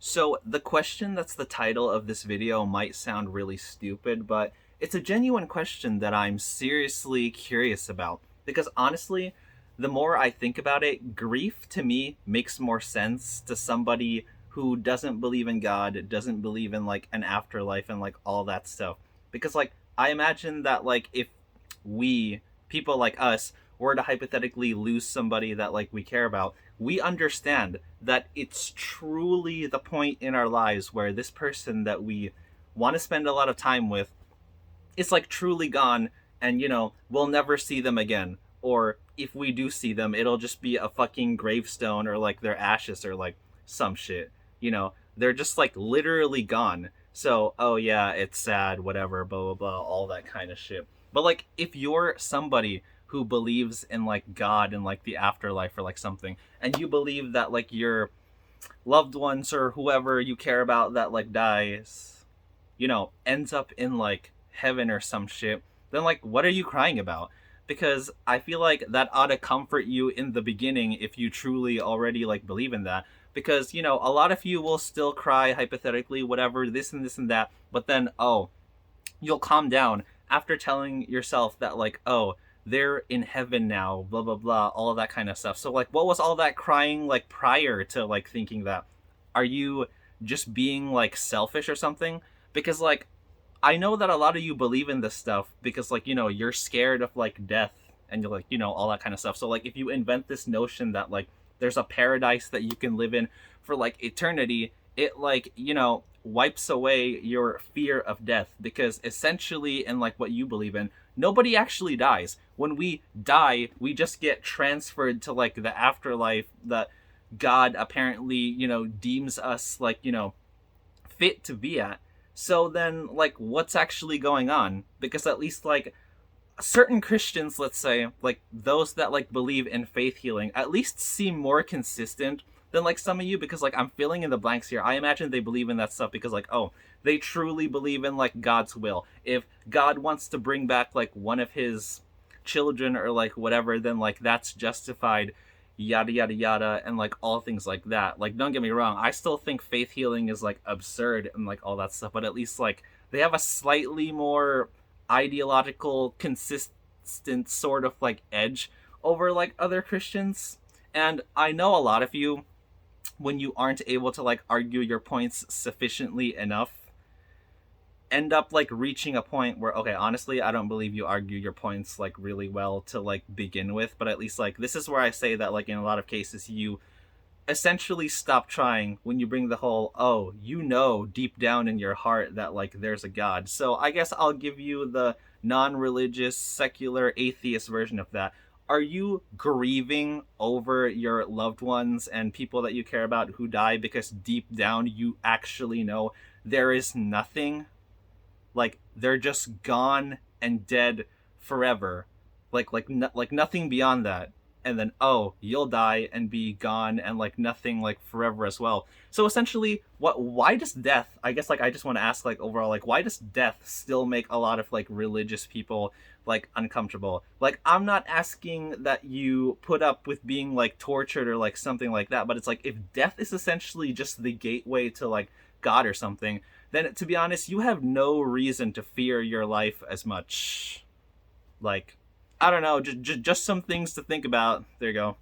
So, the question that's the title of this video might sound really stupid, but it's a genuine question that I'm seriously curious about. Because honestly, the more I think about it, grief to me makes more sense to somebody who doesn't believe in God, doesn't believe in like an afterlife and like all that stuff. Because like I imagine that like if we, people like us, were to hypothetically lose somebody that like we care about, we understand that it's truly the point in our lives where this person that we want to spend a lot of time with is like truly gone, and we'll never see them again. Or if we do see them, it'll just be a fucking gravestone or like their ashes or like some shit. They're just like literally gone. So, oh yeah, it's sad, whatever, blah blah blah, all that kind of shit. But like if you're somebody who believes in like God and like the afterlife or like something, and you believe that like your loved ones or whoever you care about that like dies, ends up in like heaven or some shit, then like what are you crying about? Because I feel like that ought to comfort you in the beginning if you truly already like believe in that. Because, a lot of you will still cry hypothetically, whatever, this and that, but then you'll calm down after telling yourself that like, oh, they're in heaven now, blah blah blah, all of that kind of stuff. So like what was all that crying like prior to like thinking that? Are you just being like selfish or something? Because like I know that a lot of you believe in this stuff because like, you're scared of like death and you're like, all that kind of stuff. So like if you invent this notion that like there's a paradise that you can live in for like eternity, it like, wipes away your fear of death, because essentially in like what you believe in, nobody actually dies. When we die, we just get transferred to like the afterlife that God apparently, deems us like, fit to be at. So then, like, what's actually going on? Because at least, like, certain Christians, let's say, like those that like believe in faith healing, at least seem more consistent than like some of you. Because like I'm filling in the blanks here. I imagine they believe in that stuff because like, oh, they truly believe in like God's will. If God wants to bring back like one of his children or like whatever, then like that's justified, yada yada yada, and like all things like that. Like, don't get me wrong, I still think faith healing is like absurd and like all that stuff, but at least like they have a slightly more ideological consistent sort of like edge over like other Christians. And I know a lot of you, when you aren't able to like argue your points sufficiently enough, end up like reaching a point where, okay, honestly, I don't believe you argue your points like really well to like begin with, but at least like this is where I say that like in a lot of cases you essentially stop trying when you bring the whole, oh, deep down in your heart that like there's a God. So I guess I'll give you the non-religious secular atheist version of that. Are you grieving over your loved ones and people that you care about who die because deep down you actually know there is nothing, like they're just gone and dead forever, like nothing beyond that? And then, oh, you'll die and be gone and like nothing like forever as well. So essentially, why does death, I guess, like I just want to ask like overall, like why does death still make a lot of like religious people like uncomfortable? Like I'm not asking that you put up with being like tortured or like something like that, but it's like if death is essentially just the gateway to like God or something, then to be honest, you have no reason to fear your life as much. Like, I don't know, just some things to think about. There you go.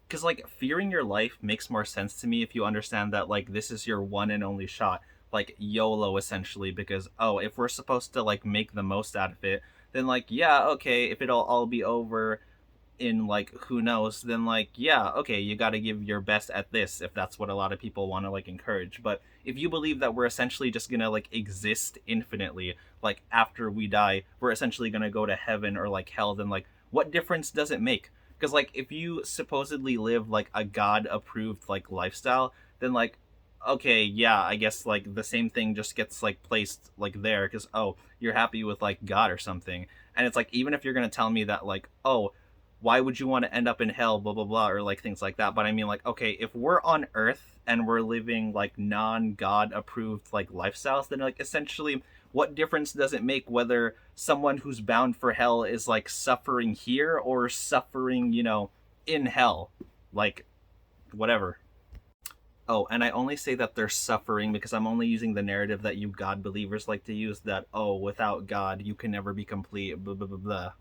Because like fearing your life makes more sense to me if you understand that like this is your one and only shot, like YOLO essentially. Because, oh, if we're supposed to like make the most out of it, then like yeah, okay, if it'll all be over in like who knows, then like yeah, okay, you got to give your best at this if that's what a lot of people want to like encourage. But if you believe that we're essentially just gonna like exist infinitely, like after we die we're essentially gonna go to heaven or like hell, then like what difference does it make? Because like if you supposedly live like a God approved like lifestyle, then like okay, yeah, I guess like the same thing just gets like placed like there because, oh, you're happy with like God or something. And it's like, even if you're gonna tell me that like, oh, why would you want to end up in hell, blah blah blah, or like things like that. But I mean, like, okay, if we're on Earth and we're living like non-God approved like lifestyles, then like essentially what difference does it make whether someone who's bound for hell is like suffering here or suffering, in hell? Like, whatever. Oh, and I only say that they're suffering because I'm only using the narrative that you God believers like to use, that, oh, without God, you can never be complete, blah, blah, blah, blah.